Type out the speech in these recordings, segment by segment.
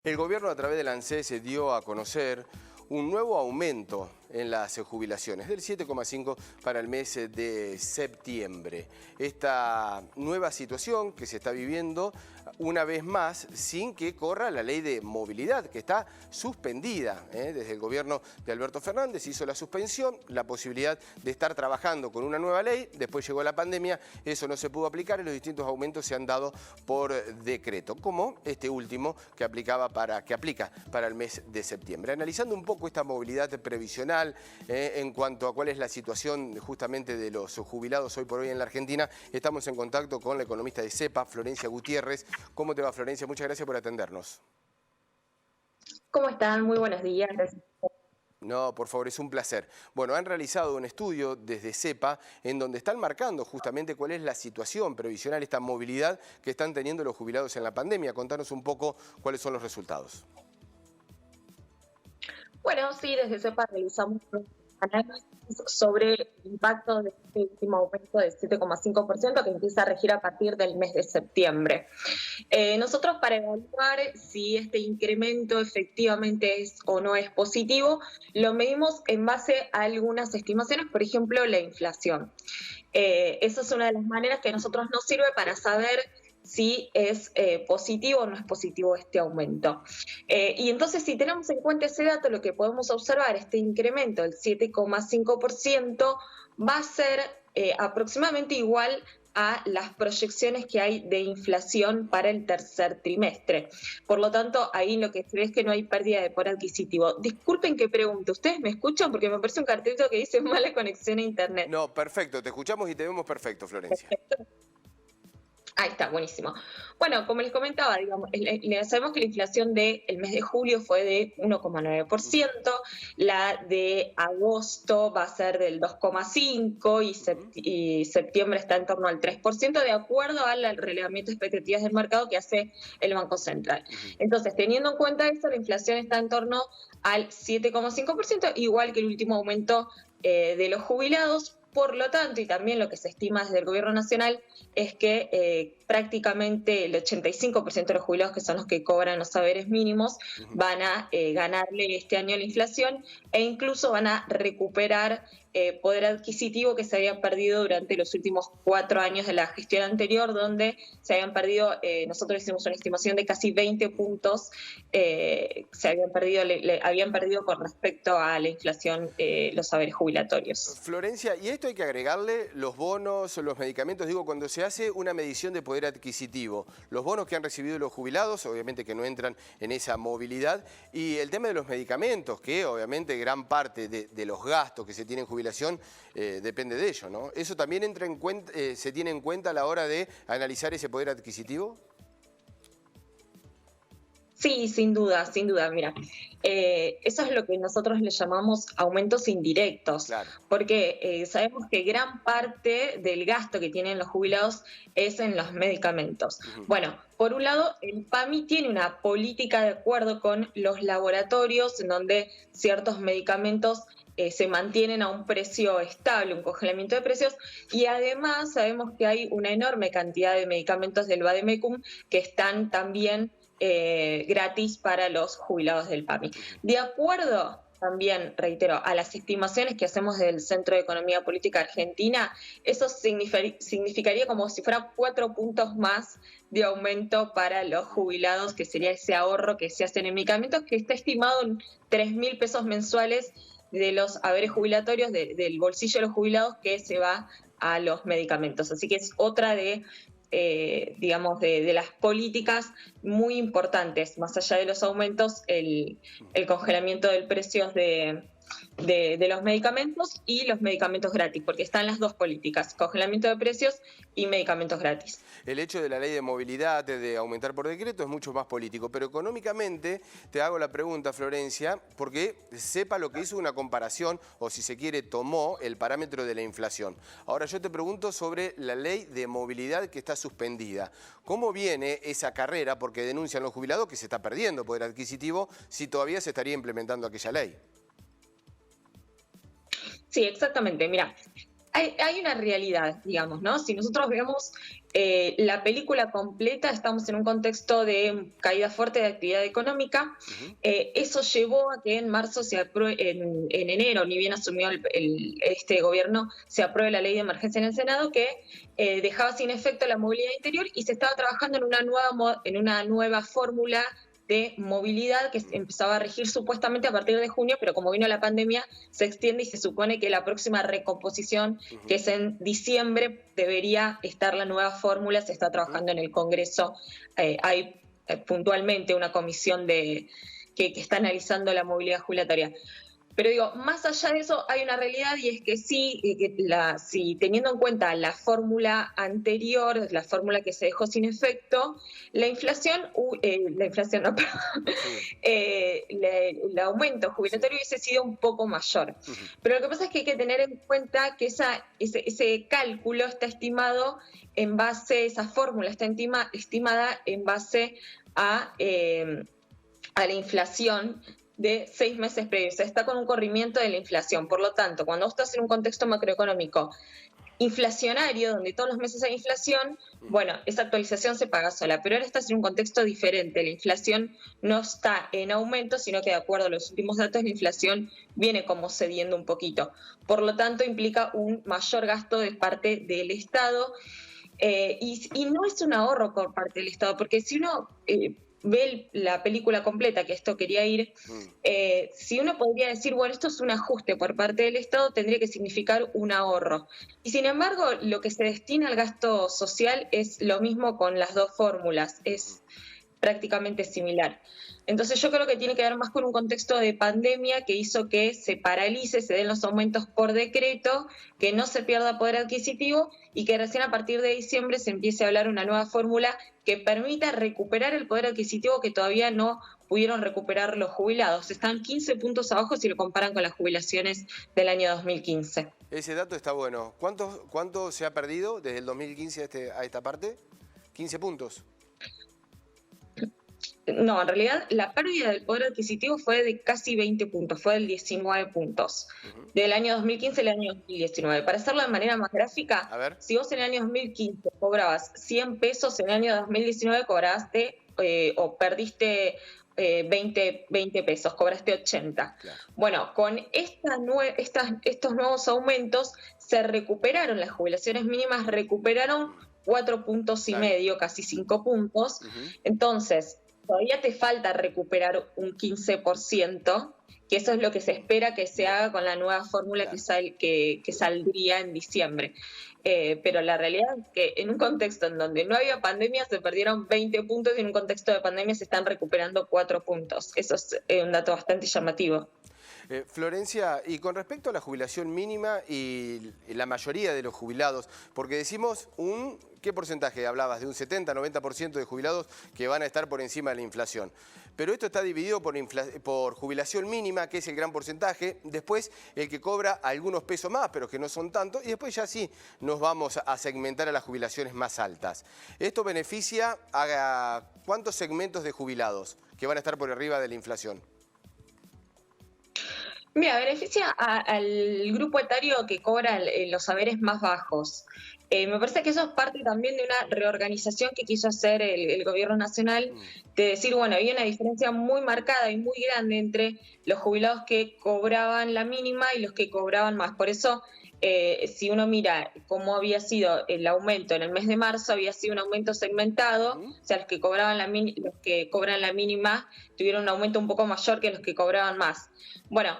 El gobierno a través del ANSES dio a conocer un nuevo aumento en las jubilaciones, del 7,5 para el mes de septiembre. Esta nueva situación que se está viviendo una vez más sin que corra la ley de movilidad, que está suspendida. Desde el gobierno de Alberto Fernández hizo la suspensión, la posibilidad de estar trabajando con una nueva ley. Después llegó la pandemia, eso no se pudo aplicar y los distintos aumentos se han dado por decreto, como este último que aplica para el mes de septiembre. Analizando un poco esta movilidad previsional, en cuanto a cuál es la situación justamente de los jubilados hoy por hoy en la Argentina, estamos en contacto con la economista de CEPA, Florencia Gutiérrez. ¿Cómo te va, Florencia? Muchas gracias por atendernos. ¿Cómo están? Muy buenos días. Gracias. No, por favor, es un placer. Bueno, han realizado un estudio desde CEPA en donde están marcando justamente cuál es la situación previsional, esta movilidad que están teniendo los jubilados en la pandemia. Contanos un poco cuáles son los resultados. Bueno, sí, desde CEPA realizamos un análisis sobre el impacto de este último aumento del 7,5% que empieza a regir a partir del mes de septiembre. Nosotros, para evaluar si este incremento efectivamente es o no es positivo, lo medimos en base a algunas estimaciones, por ejemplo, la inflación. Esa es una de las maneras que a nosotros nos sirve para saber si es positivo o no es positivo este aumento. Y entonces, si tenemos en cuenta ese dato, lo que podemos observar, este incremento del 7,5%, va a ser aproximadamente igual a las proyecciones que hay de inflación para el tercer trimestre. Por lo tanto, ahí lo que se ve es que no hay pérdida de poder adquisitivo. Disculpen que pregunte, ¿ustedes me escuchan? Porque me parece un cartelito que dice mala conexión a internet. No, perfecto, te escuchamos y te vemos perfecto, Florencia. Perfecto. Ahí está, buenísimo. Bueno, como les comentaba, digamos, sabemos que la inflación del mes de julio fue de 1,9%, la de agosto va a ser del 2,5% y septiembre está en torno al 3%, de acuerdo al relevamiento de expectativas del mercado que hace el Banco Central. Entonces, teniendo en cuenta esto, la inflación está en torno al 7,5%, igual que el último aumento de los jubilados. Por lo tanto, y también lo que se estima desde el Gobierno Nacional, es que prácticamente el 85% de los jubilados, que son los que cobran los saberes mínimos, van a ganarle este año la inflación e incluso van a recuperar poder adquisitivo que se había perdido durante los últimos 4 años de la gestión anterior, donde se habían perdido, nosotros hicimos una estimación de casi 20 puntos, se habían perdido con respecto a la inflación los saberes jubilatorios. Florencia, y esto hay que agregarle los bonos, los medicamentos, digo, cuando se hace una medición de poder adquisitivo, los bonos que han recibido los jubilados, obviamente que no entran en esa movilidad, y el tema de los medicamentos, que obviamente gran parte de los gastos que se tienen en jubilación depende de ello, ¿no? ¿Eso también entra en cuenta, se tiene en cuenta a la hora de analizar ese poder adquisitivo? Sí, sin duda, sin duda. Mira, eso es lo que nosotros le llamamos aumentos indirectos, Claro. porque sabemos que gran parte del gasto que tienen los jubilados es en los medicamentos. Bueno, por un lado, el PAMI tiene una política de acuerdo con los laboratorios en donde ciertos medicamentos se mantienen a un precio estable, un congelamiento de precios, y además sabemos que hay una enorme cantidad de medicamentos del Vademecum que están también gratis para los jubilados del PAMI. De acuerdo, también, reitero, a las estimaciones que hacemos del Centro de Economía Política Argentina, eso significaría como si fuera 4 puntos más de aumento para los jubilados, que sería ese ahorro que se hace en medicamentos, que está estimado en 3.000 pesos mensuales de los haberes jubilatorios, del bolsillo de los jubilados, que se va a los medicamentos. Así que es otra de digamos, de las políticas muy importantes, más allá de los aumentos, el congelamiento de precios de los medicamentos y los medicamentos gratis, porque están las dos políticas, congelamiento de precios y medicamentos gratis. El hecho de la ley de movilidad, de aumentar por decreto, es mucho más político, pero económicamente te hago la pregunta, Florencia, porque sepa lo que hizo una comparación, o si se quiere, tomó el parámetro de la inflación. Ahora yo te pregunto sobre la ley de movilidad que está suspendida. ¿Cómo viene esa carrera? Porque denuncian los jubilados que se está perdiendo poder adquisitivo si todavía se estaría implementando aquella ley. Sí, exactamente. Mira, hay una realidad, digamos, ¿no? Si nosotros vemos la película completa, estamos en un contexto de caída fuerte de actividad económica. Eso llevó a que en marzo en enero, ni bien asumió este gobierno, se apruebe la ley de emergencia en el Senado que dejaba sin efecto la movilidad interior y se estaba trabajando en una nueva fórmula de movilidad que empezaba a regir supuestamente a partir de junio, pero como vino la pandemia, se extiende y se supone que la próxima recomposición, que es en diciembre, debería estar la nueva fórmula. Se está trabajando en el Congreso. Hay puntualmente una comisión que está analizando la movilidad jubilatoria. Pero digo, más allá de eso hay una realidad, y es que sí, si teniendo en cuenta la fórmula anterior, la fórmula que se dejó sin efecto, el aumento jubilatorio hubiese sido un poco mayor. Pero lo que pasa es que hay que tener en cuenta que ese cálculo está estimado en base, esa fórmula está estimada en base a la inflación de 6 meses previos. O sea, está con un corrimiento de la inflación. Por lo tanto, cuando vos estás en un contexto macroeconómico inflacionario, donde todos los meses hay inflación, bueno, esa actualización se paga sola. Pero ahora estás en un contexto diferente. La inflación no está en aumento, sino que de acuerdo a los últimos datos, la inflación viene como cediendo un poquito. Por lo tanto, implica un mayor gasto de parte del Estado. Y no es un ahorro por parte del Estado, porque si uno ve la película completa, que esto quería ir, si uno podría decir, bueno, esto es un ajuste por parte del Estado, tendría que significar un ahorro. Y sin embargo, lo que se destina al gasto social es lo mismo con las dos fórmulas, es prácticamente similar. Entonces yo creo que tiene que ver más con un contexto de pandemia que hizo que se paralice, se den los aumentos por decreto, que no se pierda poder adquisitivo y que recién a partir de diciembre se empiece a hablar una nueva fórmula que permita recuperar el poder adquisitivo que todavía no pudieron recuperar los jubilados. Están 15 puntos abajo si lo comparan con las jubilaciones del año 2015. Ese dato está bueno. ¿Cuánto se ha perdido desde el 2015 a esta parte? 15 puntos. No, en realidad la pérdida del poder adquisitivo fue de casi 20 puntos, fue del 19 puntos, del año 2015 al año 2019. Para hacerlo de manera más gráfica, si vos en el año 2015 cobrabas 100 pesos, en el año 2019 cobraste o perdiste 20 pesos, cobraste 80. Claro. Bueno, con estos nuevos aumentos se recuperaron, las jubilaciones mínimas recuperaron 4 puntos y medio, casi 5 puntos. Entonces, todavía te falta recuperar un 15%, que eso es lo que se espera que se haga con la nueva fórmula que saldría en diciembre. Pero la realidad es que en un contexto en donde no había pandemia se perdieron 20 puntos y en un contexto de pandemia se están recuperando 4 puntos. Eso es un dato bastante llamativo. Florencia, y con respecto a la jubilación mínima y la mayoría de los jubilados, porque decimos ¿qué porcentaje hablabas? De un 70-90% de jubilados que van a estar por encima de la inflación. Pero esto está dividido por jubilación mínima, que es el gran porcentaje, después el que cobra algunos pesos más, pero que no son tantos, y después ya sí nos vamos a segmentar a las jubilaciones más altas. Esto beneficia a ¿cuántos segmentos de jubilados que van a estar por arriba de la inflación? Mira, beneficia al grupo etario que cobra los saberes más bajos. Me parece que eso es parte también de una reorganización que quiso hacer el gobierno nacional, de decir, bueno, había una diferencia muy marcada y muy grande entre los jubilados que cobraban la mínima y los que cobraban más. Por eso, si uno mira cómo había sido el aumento en el mes de marzo, había sido un aumento segmentado, o sea, los que cobran la mínima tuvieron un aumento un poco mayor que los que cobraban más. Bueno,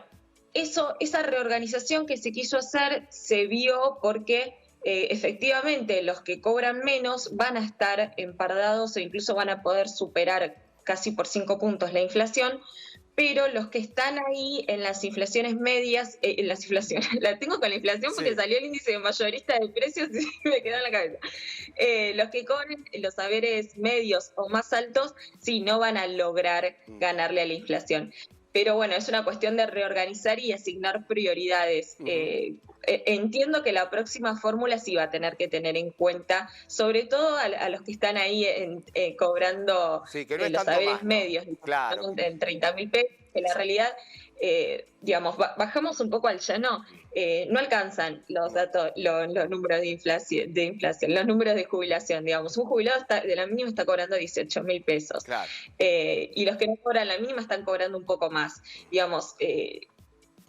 esa reorganización que se quiso hacer se vio porque efectivamente los que cobran menos van a estar empardados o incluso van a poder superar casi por 5 puntos la inflación, pero los que están ahí en las inflaciones medias, la tengo con la inflación porque salió el índice mayorista de precios y me quedó en la cabeza. Los que cobran los saberes medios o más altos, sí, no van a lograr ganarle a la inflación. Pero bueno, es una cuestión de reorganizar y asignar prioridades. Entiendo que la próxima fórmula sí va a tener que tener en cuenta, sobre todo a los que están ahí cobrando que no los saberes medios, Claro. En 30.000 pesos, que la realidad digamos, bajamos un poco al llano, no alcanzan los datos, los números de inflación, los números de jubilación, digamos. Un jubilado de la mínima está cobrando 18.000 pesos. Claro. Y los que no cobran la mínima están cobrando un poco más. Digamos,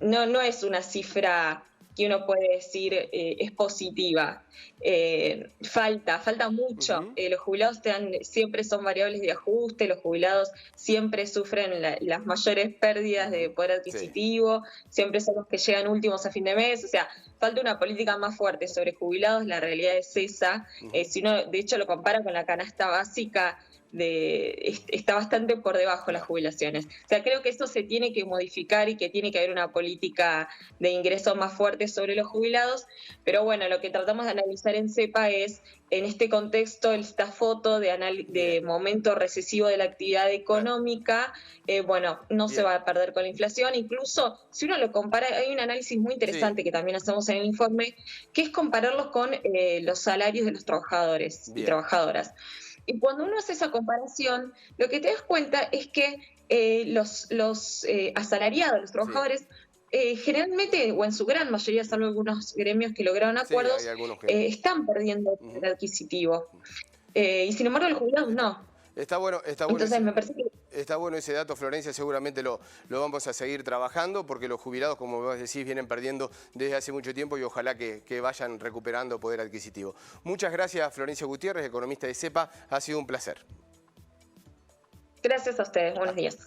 no es una cifra que uno puede decir es positiva. Falta mucho. Los jubilados siempre son variables de ajuste, los jubilados siempre sufren las mayores pérdidas de poder adquisitivo, siempre son los que llegan últimos a fin de mes, o sea, falta una política más fuerte sobre jubilados, la realidad es esa. Si uno, de hecho, lo compara con la canasta básica, está bastante por debajo las jubilaciones. O sea, creo que eso se tiene que modificar y que tiene que haber una política de ingresos más fuerte sobre los jubilados, pero bueno, lo que tratamos de analizar en CEPA es, en este contexto, esta foto de momento recesivo de la actividad económica, bueno, no se va a perder con la inflación, incluso si uno lo compara, hay un análisis muy interesante que también hacemos en el informe, que es compararlos con los salarios de los trabajadores y trabajadoras. Y cuando uno hace esa comparación, lo que te das cuenta es que los asalariados, los trabajadores, generalmente, o en su gran mayoría, salvo algunos gremios que lograron acuerdos, están perdiendo poder adquisitivo. Y sin embargo, los jubilados no. Está bueno. Entonces, me parece que... Está bueno ese dato, Florencia, seguramente lo vamos a seguir trabajando porque los jubilados, como vos decís, vienen perdiendo desde hace mucho tiempo y ojalá que vayan recuperando poder adquisitivo. Muchas gracias, Florencia Gutiérrez, economista de CEPA, ha sido un placer. Gracias a ustedes, buenos días.